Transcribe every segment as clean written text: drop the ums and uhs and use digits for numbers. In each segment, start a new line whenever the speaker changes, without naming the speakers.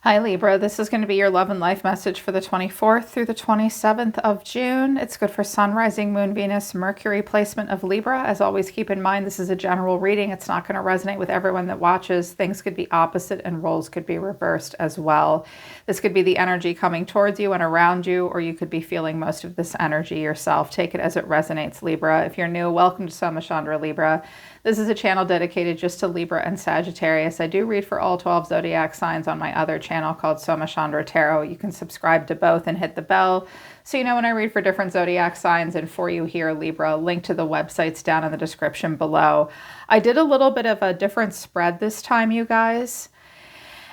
Hi Libra, this is going to be your love and life message for the 24th through the 27th of June. It's good for Sun, Rising, Moon, Venus, Mercury placement of Libra. As always, keep in mind this is a general reading. It's not going to resonate with everyone that watches. Things could be opposite and roles could be reversed as well. This could be the energy coming towards you and around you, or you could be feeling most of this energy yourself. Take it as it resonates, Libra. If you're new, welcome to Soma Chandra Libra. This is a channel dedicated just to Libra and Sagittarius. I do read for all 12 zodiac signs on my other channel called Soma Chandra Tarot. You can subscribe to both and hit the bell so you know when I read for different zodiac signs. And for you here, Libra, link to the websites down in the description below. I did a little bit of a different spread this time, you guys.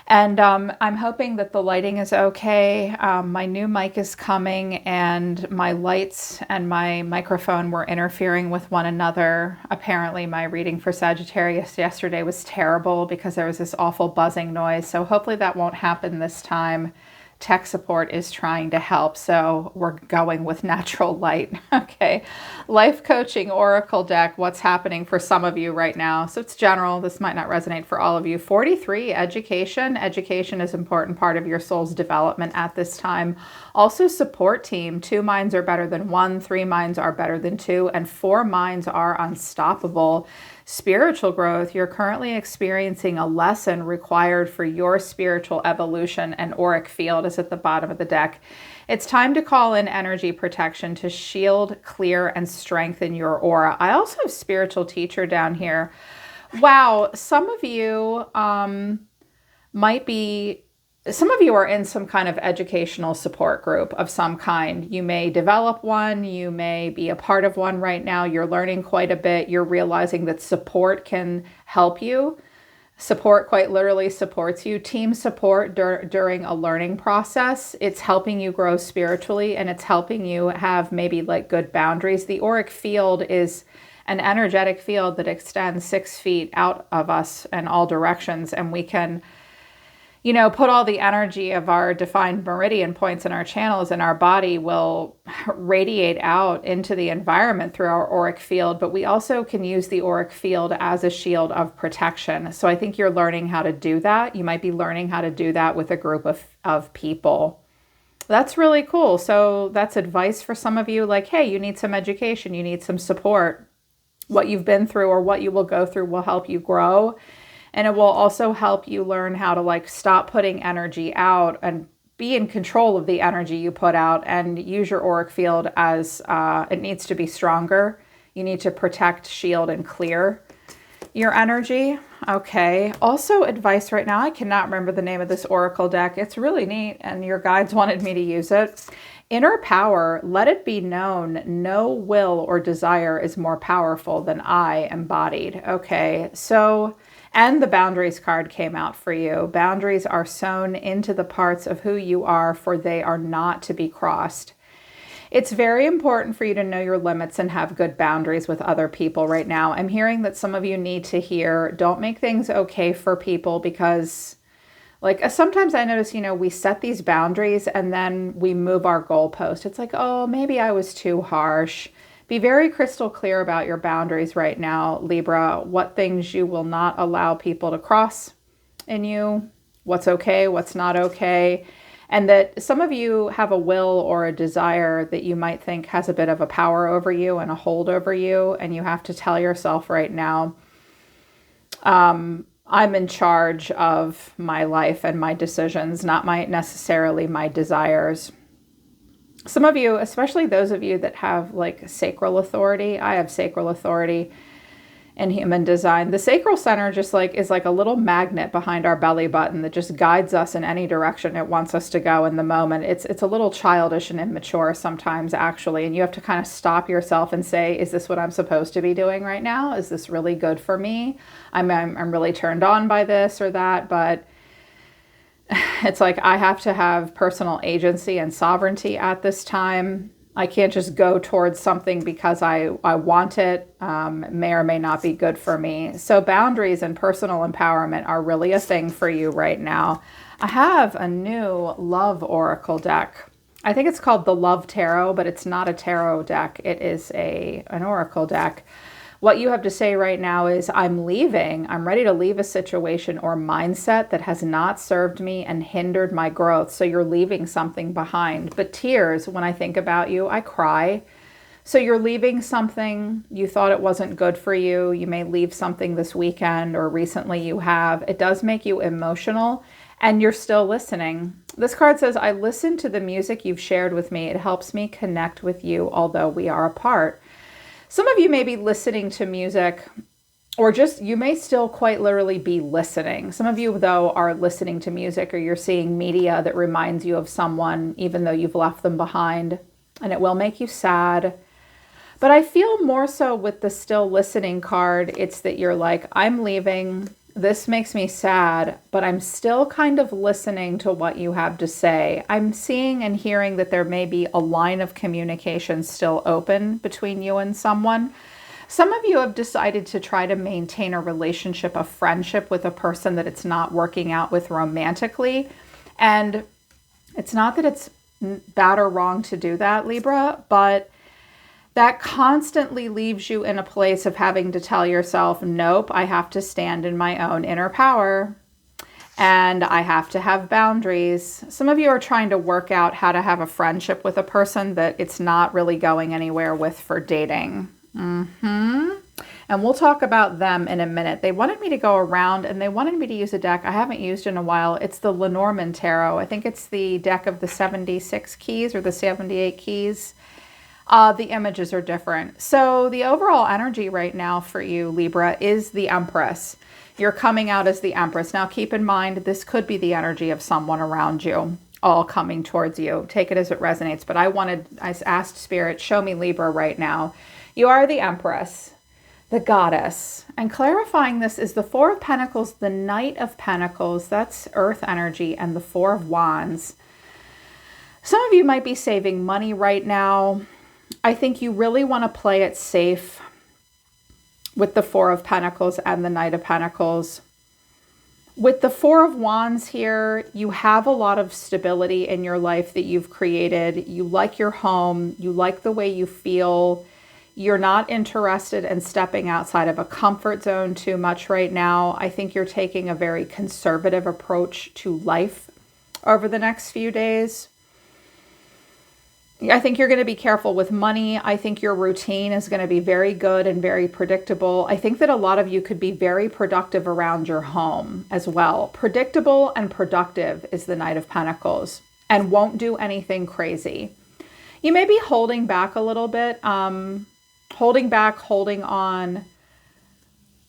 And I'm hoping that the lighting is okay. My new mic is coming and my lights and my microphone were interfering with one another. Apparently my reading for Sagittarius yesterday was terrible because there was this awful buzzing noise. So hopefully that won't happen this time. Tech support is trying to help, so we're going with natural light. Okay, life coaching oracle deck. What's happening for some of you right now? So it's general. This might not resonate for all of you. 43, education. Education is an important part of your soul's development at this time. Also support team. 2 minds are better than 1, 3 minds are better than 2, and 4 minds are unstoppable. Spiritual growth. You're currently experiencing a lesson required for your spiritual evolution, and auric field is at the bottom of the deck. It's time to call in energy protection to shield, clear, and strengthen your aura. I also have spiritual teacher down here. Wow, some of you some of you are in some kind of educational support group of some kind. You may develop one, you may be a part of one right now. You're learning quite a bit. You're realizing that support can help you. Support quite literally supports you. Team support during a learning process. It's helping you grow spiritually and it's helping you have maybe like good boundaries. The auric field is an energetic field that extends 6 feet out of us in all directions, and we can put all the energy of our defined meridian points in our channels, and our body will radiate out into the environment through our auric field, but we also can use the auric field as a shield of protection. So I think you're learning how to do that. You might be learning how to do that with a group of people. That's really cool. So that's advice for some of you, like, hey, you need some education, you need some support. What you've been through or what you will go through will help you grow. And it will also help you learn how to stop putting energy out and be in control of the energy you put out, and use your auric field as it needs to be stronger. You need to protect, shield, and clear your energy. Okay. Also advice right now. I cannot remember the name of this oracle deck. It's really neat and your guides wanted me to use it. Inner power. Let it be known no will or desire is more powerful than I embodied. Okay. So, and the boundaries card came out for you. Boundaries are sewn into the parts of who you are, for they are not to be crossed. It's very important for you to know your limits and have good boundaries with other people right now. I'm hearing that some of you need to hear, don't make things okay for people, because sometimes I notice, we set these boundaries and then we move our goalpost. It's like, oh, maybe I was too harsh. Be very crystal clear about your boundaries right now, Libra, what things you will not allow people to cross in you, what's okay, what's not okay, and that some of you have a will or a desire that you might think has a bit of a power over you and a hold over you, and you have to tell yourself right now, I'm in charge of my life and my decisions, not necessarily my desires. Some of you, especially those of you that have sacral authority, I have sacral authority in human design. The sacral center just is like a little magnet behind our belly button that just guides us in any direction it wants us to go in the moment. It's a little childish and immature sometimes, actually, and you have to kind of stop yourself and say, is this what I'm supposed to be doing right now? Is this really good for me? I'm really turned on by this or that, but it's like I have to have personal agency and sovereignty at this time. I can't just go towards something because I want it. May or may not be good for me. So boundaries and personal empowerment are really a thing for you right now. I have a new love oracle deck. I think it's called the Love Tarot, but it's not a tarot deck. It is an oracle deck. What you have to say right now is, I'm leaving. I'm ready to leave a situation or mindset that has not served me and hindered my growth. So you're leaving something behind. But tears, when I think about you, I cry. So you're leaving something. You thought it wasn't good for you. You may leave something this weekend, or recently you have. It does make you emotional, and you're still listening. This card says, I listen to the music you've shared with me. It helps me connect with you, although we are apart. Some of you may be listening to music, or just, you may still quite literally be listening. Some of you, though, are listening to music, or you're seeing media that reminds you of someone, even though you've left them behind, and it will make you sad. But I feel more so with the still listening card, it's that you're like, I'm leaving. This makes me sad, but I'm still kind of listening to what you have to say. I'm seeing and hearing that there may be a line of communication still open between you and someone. Some of you have decided to try to maintain a relationship, a friendship with a person that it's not working out with romantically. And it's not that it's bad or wrong to do that, Libra, but that constantly leaves you in a place of having to tell yourself, nope, I have to stand in my own inner power, and I have to have boundaries. Some of you are trying to work out how to have a friendship with a person that it's not really going anywhere with for dating. And we'll talk about them in a minute. They wanted me to go around, and they wanted me to use a deck I haven't used in a while. It's the Lenormand Tarot. I think it's the deck of the 76 keys or the 78 keys. The images are different. So the overall energy right now for you, Libra, is the Empress. You're coming out as the Empress. Now, keep in mind, this could be the energy of someone around you, all coming towards you. Take it as it resonates. But I asked Spirit, show me Libra right now. You are the Empress, the Goddess. And clarifying this is the Four of Pentacles, the Knight of Pentacles, that's Earth energy, and the Four of Wands. Some of you might be saving money right now. I think you really want to play it safe with the Four of Pentacles and the Knight of Pentacles. With the Four of Wands here, you have a lot of stability in your life that you've created. You like your home. You like the way you feel. You're not interested in stepping outside of a comfort zone too much right now. I think you're taking a very conservative approach to life over the next few days. I think you're going to be careful with money. I think your routine is going to be very good and very predictable. I think that a lot of you could be very productive around your home as well. Predictable and productive is the Knight of Pentacles, and won't do anything crazy. You may be holding back a little bit, holding back, holding on,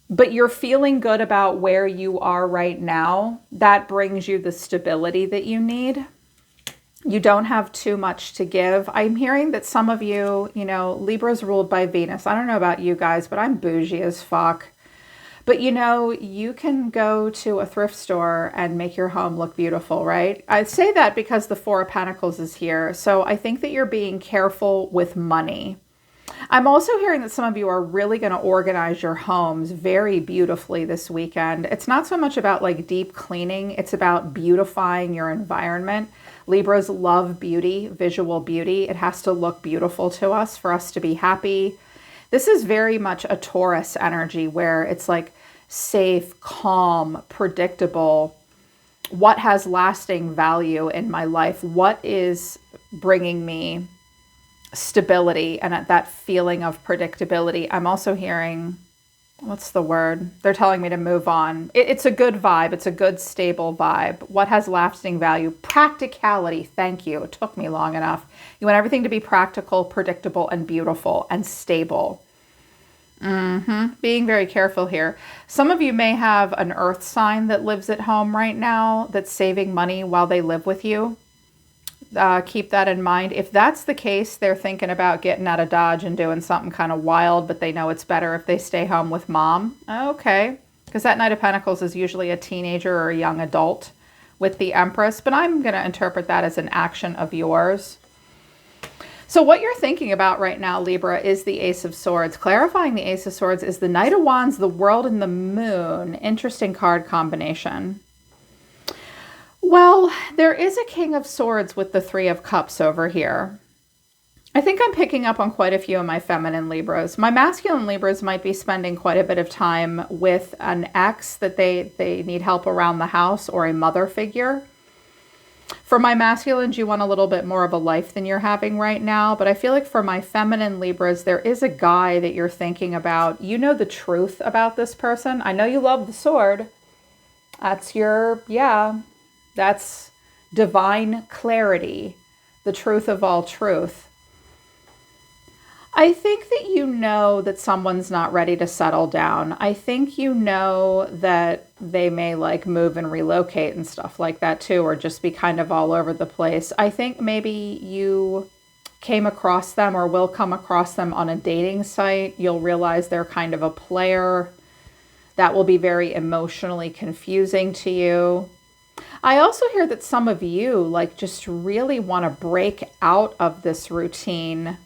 but you're feeling good about where you are right now. That brings you the stability that you need. You don't have too much to give. I'm hearing that some of you, Libra's ruled by Venus. I don't know about you guys, but I'm bougie as fuck. But you can go to a thrift store and make your home look beautiful, right? I say that because the Four of Pentacles is here. So I think that you're being careful with money. I'm also hearing that some of you are really going to organize your homes very beautifully this weekend. It's not so much about like deep cleaning. It's about beautifying your environment. Libras love beauty, visual beauty. It has to look beautiful to us for us to be happy. This is very much a Taurus energy where it's like safe, calm, predictable. What has lasting value in my life? What is bringing me stability and that feeling of predictability? I'm also hearing, what's the word? They're telling me to move on. It's a good vibe. It's a good, stable vibe. What has lasting value? Practicality. Thank you. It took me long enough. You want everything to be practical, predictable, and beautiful and stable. Being very careful here. Some of you may have an earth sign that lives at home right now that's saving money while they live with you. Keep that in mind. If that's the case, they're thinking about getting out of Dodge and doing something kind of wild, but they know it's better if they stay home with mom. Okay. Because that Knight of Pentacles is usually a teenager or a young adult with the Empress, but I'm going to interpret that as an action of yours. So what you're thinking about right now, Libra, is the Ace of Swords. Clarifying the Ace of Swords is the Knight of Wands, the World, and the Moon. Interesting card combination. Well, there is a King of Swords with the Three of Cups over here. I think I'm picking up on quite a few of my feminine Libras. My masculine Libras might be spending quite a bit of time with an ex that they need help around the house, or a mother figure. For my masculines, you want a little bit more of a life than you're having right now. But I feel like for my feminine Libras, there is a guy that you're thinking about. You know the truth about this person. I know you love the sword. That's that's divine clarity, the truth of all truth. I think that you know that someone's not ready to settle down. I think you know that they may like move and relocate and stuff like that too, or just be kind of all over the place. I think maybe you came across them or will come across them on a dating site. You'll realize they're kind of a player. That will be very emotionally confusing to you. I also hear that some of you like just really want to break out of this routine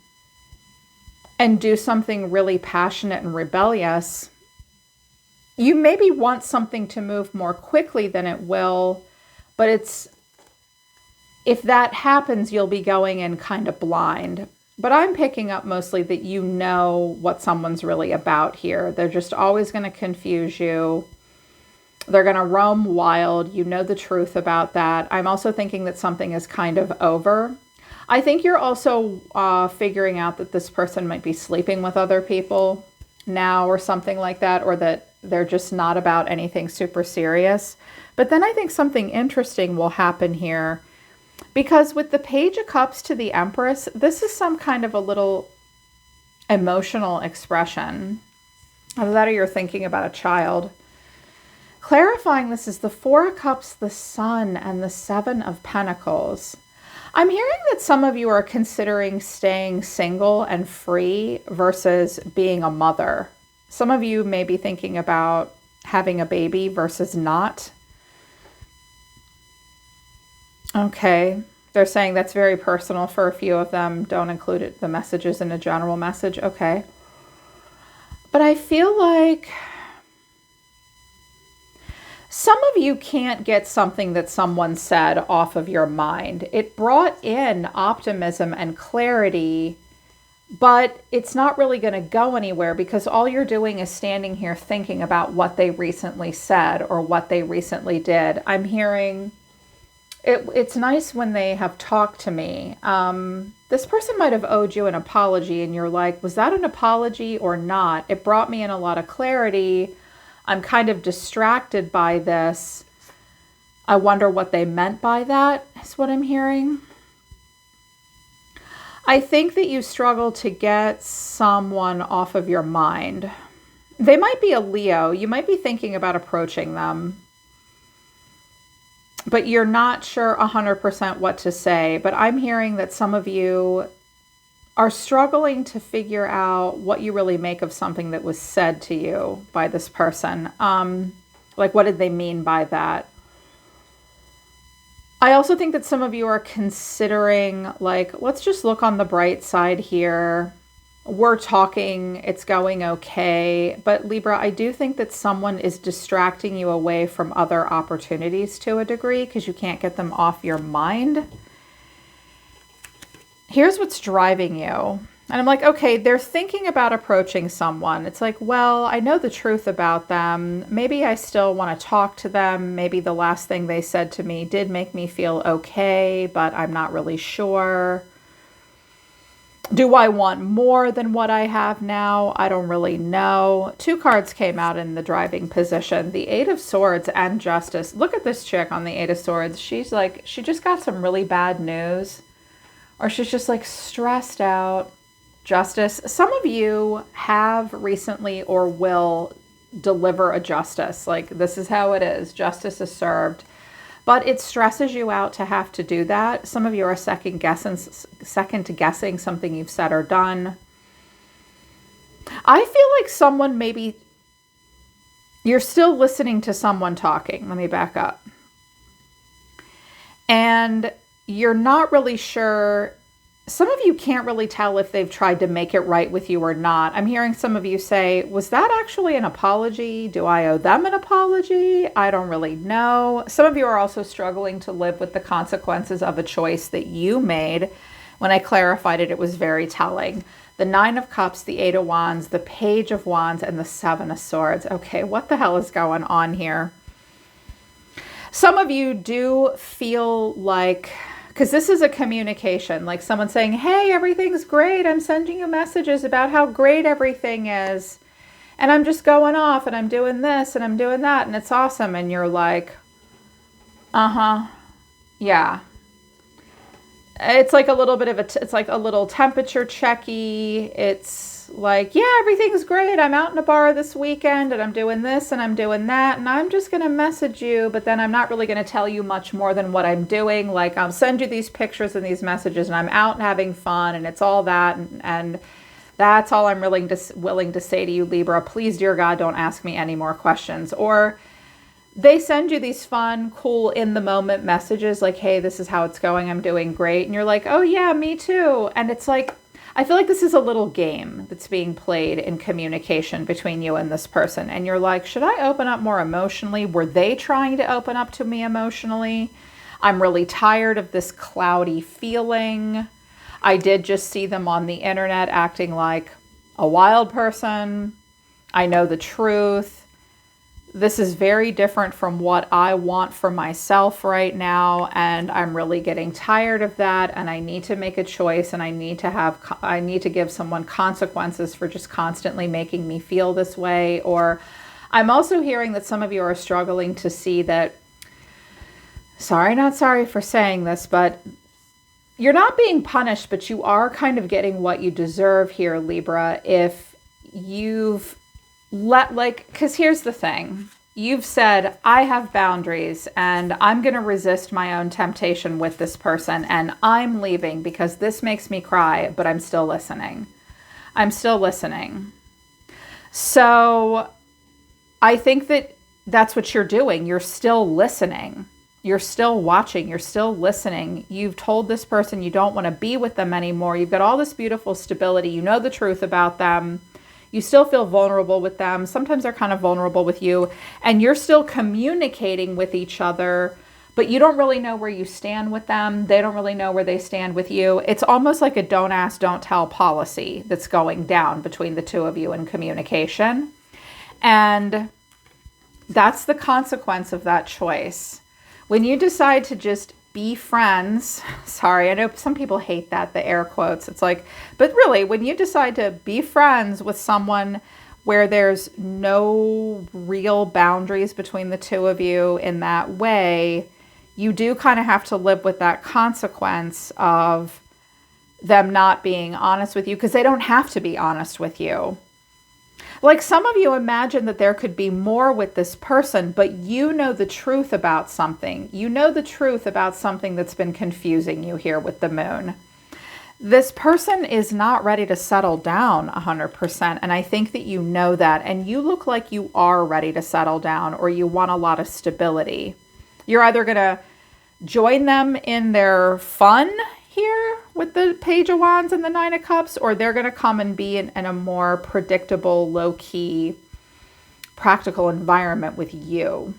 and do something really passionate and rebellious. You maybe want something to move more quickly than it will, but if that happens, you'll be going in kind of blind. But I'm picking up mostly that you know what someone's really about here. They're just always going to confuse you. They're going to roam wild. You know the truth about that. I'm also thinking that something is kind of over. I think you're also figuring out that this person might be sleeping with other people now or something like that, or that they're just not about anything super serious. But then I think something interesting will happen here, because with the Page of Cups to the Empress, this is some kind of a little emotional expression. Either that or you're thinking about a child. Clarifying this is the Four of Cups, the Sun, and the Seven of Pentacles. I'm hearing that some of you are considering staying single and free versus being a mother. Some of you may be thinking about having a baby versus not. Okay, they're saying that's very personal for a few of them. Don't include the messages in a general message. Okay. But I feel like some of you can't get something that someone said off of your mind. It brought in optimism and clarity, but it's not really going to go anywhere because all you're doing is standing here thinking about what they recently said or what they recently did. I'm hearing it's nice when they have talked to me. This person might have owed you an apology and you're like, was that an apology or not? It brought me in a lot of clarity. I'm kind of distracted by this. I wonder what they meant by that, is what I'm hearing. I think that you struggle to get someone off of your mind. They might be a Leo. You might be thinking about approaching them, but you're not sure 100% what to say. But I'm hearing that some of you are struggling to figure out what you really make of something that was said to you by this person. Like, what did they mean by that? I also think that some of you are considering, like, let's just look on the bright side here. We're talking, it's going okay. But Libra, I do think that someone is distracting you away from other opportunities to a degree because you can't get them off your mind. Here's what's driving you. And I'm like, okay, they're thinking about approaching someone. It's like, well, I know the truth about them. Maybe I still want to talk to them. Maybe the last thing they said to me did make me feel okay, but I'm not really sure. Do I want more than what I have now? I don't really know. Two cards came out in the driving position. The Eight of Swords and Justice. Look at this chick on the Eight of Swords. She's like, she just got some really bad news. Or she's just like stressed out. Justice. Some of you have recently or will deliver a justice. Like, this is how it is. Justice is served. But it stresses you out to have to do that. Some of you are second guessing something you've said or done. I feel like someone maybe... You're still listening to someone talking. Let me back up. And you're not really sure. Some of you can't really tell if they've tried to make it right with you or not. I'm hearing some of you say, was that actually an apology? Do I owe them an apology? I don't really know. Some of you are also struggling to live with the consequences of a choice that you made. When I clarified it, it was very telling. The Nine of Cups, the Eight of Wands, the Page of Wands, and the Seven of Swords. Okay, what the hell is going on here? Some of you do feel like, because this is a communication, like someone saying, hey, everything's great. I'm sending you messages about how great everything is. And I'm just going off and I'm doing this and I'm doing that and it's awesome. And you're like, yeah. It's like a little bit of it's like a little temperature checky. It's like, yeah, everything's great. I'm out in a bar this weekend and I'm doing this and I'm doing that. And I'm just going to message you, but then I'm not really going to tell you much more than what I'm doing. Like I'll send you these pictures and these messages and I'm out and having fun and it's all that. And that's all I'm willing to say to you, Libra. Please, dear God, don't ask me any more questions. Or they send you these fun, cool, in-the-moment messages like, hey, this is how it's going. I'm doing great. And you're like, oh, yeah, me too. And it's like, I feel like this is a little game that's being played in communication between you and this person. And you're like, should I open up more emotionally? Were they trying to open up to me emotionally? I'm really tired of this cloudy feeling. I did just see them on the internet acting like a wild person. I know the truth. This is very different from what I want for myself right now. And I'm really getting tired of that. And I need to make a choice and I need to give someone consequences for just constantly making me feel this way. Or I'm also hearing that some of you are struggling to see that, not sorry for saying this, but you're not being punished, but you are kind of getting what you deserve here, Libra, if you've because here's the thing. You've said, I have boundaries and I'm going to resist my own temptation with this person and I'm leaving because this makes me cry, but I'm still listening. I'm still listening. So I think that that's what you're doing. You're still listening. You're still watching. You're still listening. You've told this person you don't want to be with them anymore. You've got all this beautiful stability. You know the truth about them. You still feel vulnerable with them. Sometimes they're kind of vulnerable with you. And you're still communicating with each other, but you don't really know where you stand with them. They don't really know where they stand with you. It's almost like a don't ask, don't tell policy that's going down between the two of you in communication. And that's the consequence of that choice. When you decide to just be friends, I know some people hate that, the air quotes. It's like, but really, when you decide to be friends with someone where there's no real boundaries between the two of you in that way, you do kind of have to live with that consequence of them not being honest with you, because they don't have to be honest with you. Like some of you imagine that there could be more with this person, but you know the truth about something. You know the truth about something that's been confusing you here with the moon. This person is not ready to settle down 100%. And I think that you know that. And you look like you are ready to settle down, or you want a lot of stability. You're either going to join them in their fun here with the Page of Wands and the Nine of Cups, or they're going to come and be in a more predictable, low-key, practical environment with you.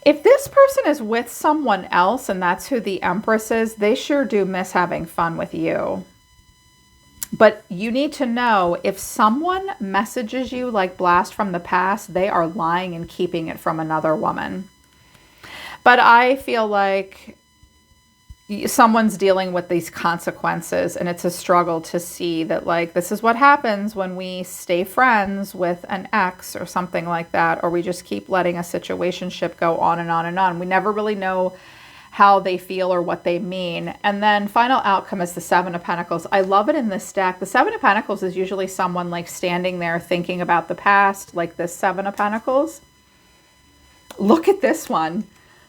If this person is with someone else and that's who the Empress is, they sure do miss having fun with you. But you need to know, if someone messages you like blast from the past, they are lying and keeping it from another woman. But I feel like someone's dealing with these consequences, and it's a struggle to see that, like, this is what happens when we stay friends with an ex or something like that, or we just keep letting a situationship go on and on and on. We never really know how they feel or what they mean. And then final outcome is the Seven of Pentacles. I love it in this deck. The Seven of Pentacles is usually someone like standing there thinking about the past, like this Seven of Pentacles. Look at this one.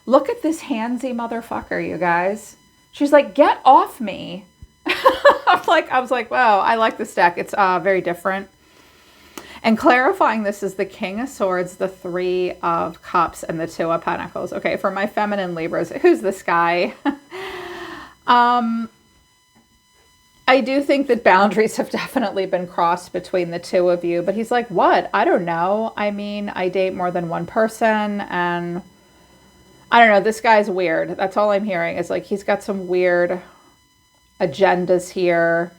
Look at this handsy motherfucker, you guys. She's like, get off me. I was like, wow, I like this deck. It's very different. And clarifying this is the King of Swords, the Three of Cups, and the Two of Pentacles. Okay, for my feminine Libras, who's this guy? I do think that boundaries have definitely been crossed between the two of you. But he's like, what? I don't know. I mean, I date more than one person, and I don't know. This guy's weird. That's all I'm hearing is like he's got some weird agendas here.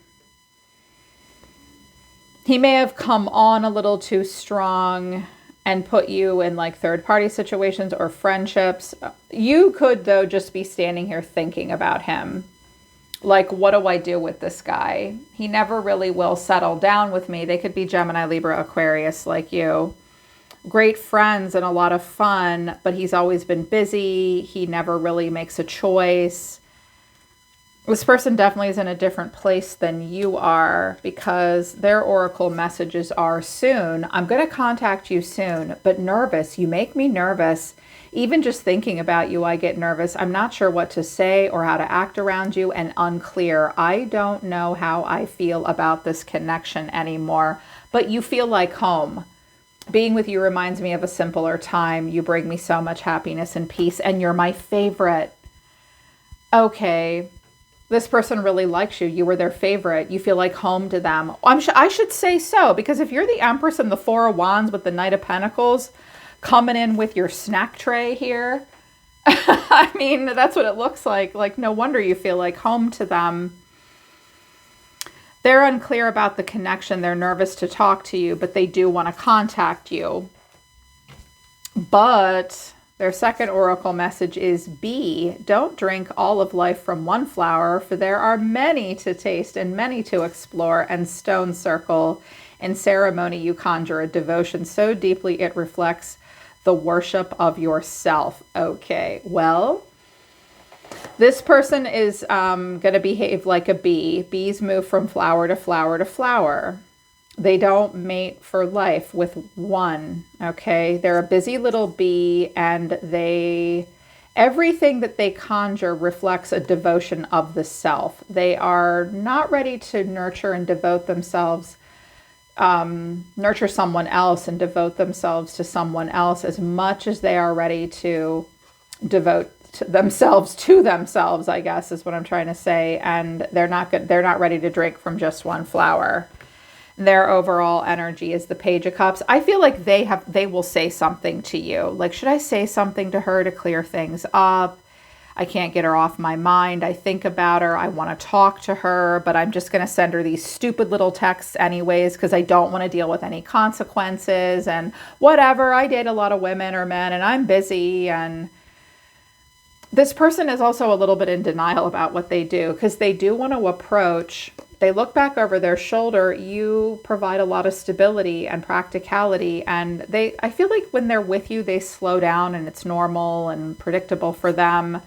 He may have come on a little too strong and put you in like third party situations or friendships. You could, though, just be standing here thinking about him. Like, what do I do with this guy? He never really will settle down with me. They could be Gemini, Libra, Aquarius like you. Great friends and a lot of fun, but he's always been busy. He never really makes a choice. This person definitely is in a different place than you are because their oracle messages are soon. I'm going to contact you soon, but nervous. You make me nervous. Even just thinking about you, I get nervous. I'm not sure what to say or how to act around you and unclear. I don't know how I feel about this connection anymore, but you feel like home. Being with you reminds me of a simpler time. You bring me so much happiness and peace, and you're my favorite. Okay. This person really likes you. You were their favorite. You feel like home to them. I should say so, because if you're the Empress and the Four of Wands with the Knight of Pentacles coming in with your snack tray here, I mean, that's what it looks like. Like, no wonder you feel like home to them. They're unclear about the connection. They're nervous to talk to you, but they do want to contact you. But their second oracle message is B. Don't drink all of life from one flower, for there are many to taste and many to explore. And stone circle. In ceremony, you conjure a devotion so deeply it reflects the worship of yourself. Okay, well, this person is going to behave like a bee. Bees move from flower to flower to flower. They don't mate for life with one, okay? They're a busy little bee, and everything that they conjure reflects a devotion of the self. They are not ready to nurture and devote themselves, nurture someone else and devote themselves to someone else as much as they are ready to devote themselves to themselves, I guess is what I'm trying to say. And they're not ready to drink from just one flower. Their overall energy is the Page of Cups. I feel like they will say something to you. Like, should I say something to her to clear things up? I can't get her off my mind. I think about her. I want to talk to her, but I'm just going to send her these stupid little texts anyways because I don't want to deal with any consequences and whatever. I date a lot of women or men and I'm busy. And this person is also a little bit in denial about what they do because they do want to approach. They look back over their shoulder. You provide a lot of stability and practicality. And I feel like when they're with you, they slow down and it's normal and predictable for them.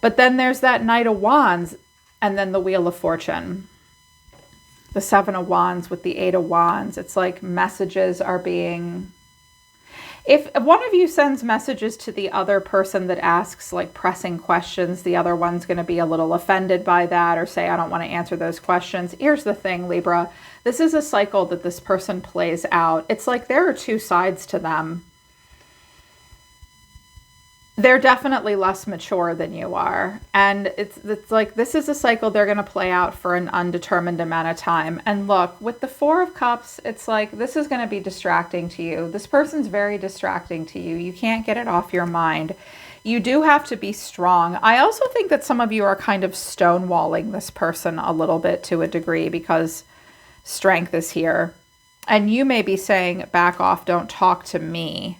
But then there's that Knight of Wands and then the Wheel of Fortune. The Seven of Wands with the Eight of Wands. It's like messages are being... If one of you sends messages to the other person that asks like pressing questions, the other one's going to be a little offended by that or say, I don't want to answer those questions. Here's the thing, Libra. This is a cycle that this person plays out. It's like there are two sides to them. They're definitely less mature than you are. And it's like this is a cycle they're going to play out for an undetermined amount of time. And look, with the Four of Cups, it's like this is going to be distracting to you. This person's very distracting to you. You can't get it off your mind. You do have to be strong. I also think that some of you are kind of stonewalling this person a little bit to a degree because strength is here. And you may be saying, back off, don't talk to me.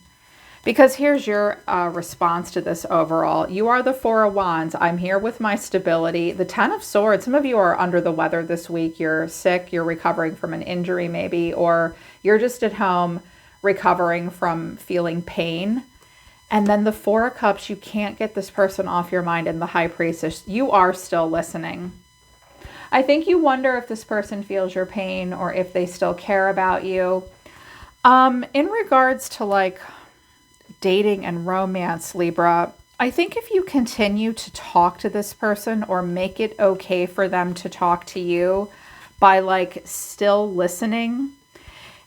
Because here's your response to this overall. You are the Four of Wands. I'm here with my stability. The Ten of Swords. Some of you are under the weather this week. You're sick. You're recovering from an injury maybe. Or you're just at home recovering from feeling pain. And then the Four of Cups. You can't get this person off your mind. And the High Priestess. You are still listening. I think you wonder if this person feels your pain or if they still care about you. In regards to like... dating and romance, Libra, I think if you continue to talk to this person or make it okay for them to talk to you by like still listening,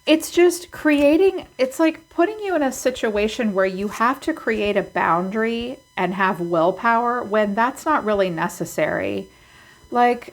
it's just it's like putting you in a situation where you have to create a boundary and have willpower when that's not really necessary. Like,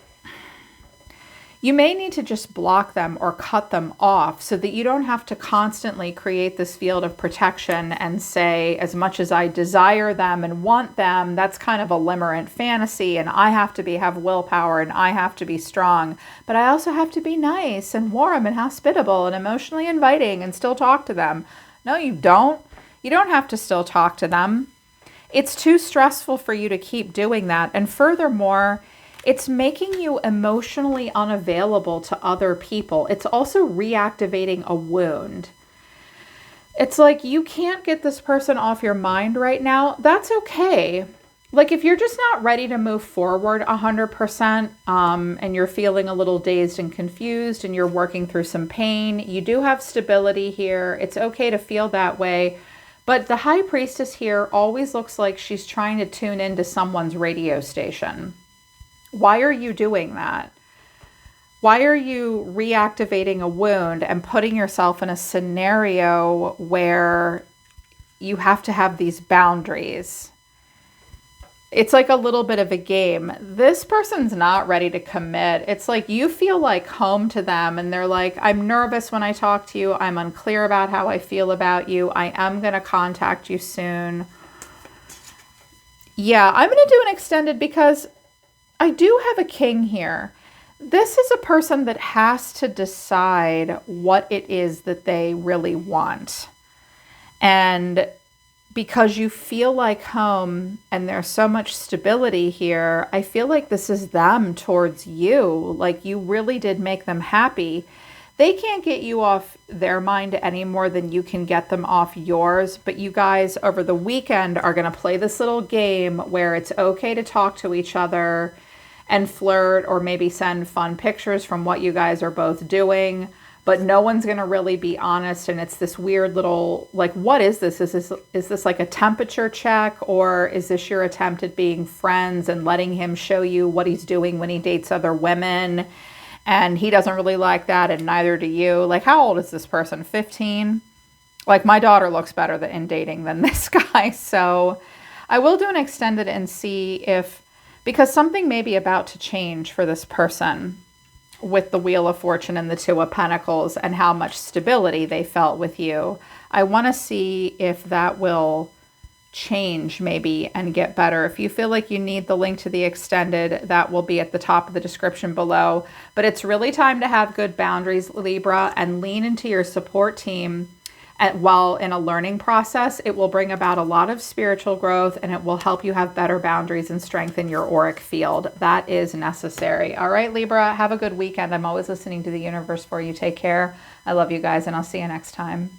You may need to just block them or cut them off so that you don't have to constantly create this field of protection and say, as much as I desire them and want them, that's kind of a limerent fantasy, and I have to have willpower and I have to be strong, but I also have to be nice and warm and hospitable and emotionally inviting and still talk to them. No, you don't. You don't have to still talk to them. It's too stressful for you to keep doing that. And furthermore, it's making you emotionally unavailable to other people. It's also reactivating a wound. It's like you can't get this person off your mind right now. That's okay. Like if you're just not ready to move forward 100%, and you're feeling a little dazed and confused and you're working through some pain, you do have stability here. It's okay to feel that way. But the High Priestess here always looks like she's trying to tune into someone's radio station. Why are you doing that? Why are you reactivating a wound and putting yourself in a scenario where you have to have these boundaries? It's like a little bit of a game. This person's not ready to commit. It's like you feel like home to them and they're like, I'm nervous when I talk to you. I'm unclear about how I feel about you. I am going to contact you soon. Yeah, I'm going to do an extended because I do have a king here. This is a person that has to decide what it is that they really want. And because you feel like home and there's so much stability here, I feel like this is them towards you. Like you really did make them happy. They can't get you off their mind any more than you can get them off yours. But you guys over the weekend are going to play this little game where it's okay to talk to each other and flirt or maybe send fun pictures from what you guys are both doing. But no one's going to really be honest. And it's this weird little, like, what is this? Is this like a temperature check? Or is this your attempt at being friends and letting him show you what he's doing when he dates other women? And he doesn't really like that, and neither do you. Like, how old is this person? 15? Like, my daughter looks better in dating than this guy. So I will do an extended and see if, because something may be about to change for this person with the Wheel of Fortune and the Two of Pentacles and how much stability they felt with you. I want to see if that will change maybe and get better. If you feel like you need the link to the extended, that will be at the top of the description below. But it's really time to have good boundaries, Libra, and lean into your support team. And while in a learning process, it will bring about a lot of spiritual growth and it will help you have better boundaries and strengthen your auric field. That is necessary. All right, Libra, have a good weekend. I'm always listening to the universe for you. Take care. I love you guys, and I'll see you next time.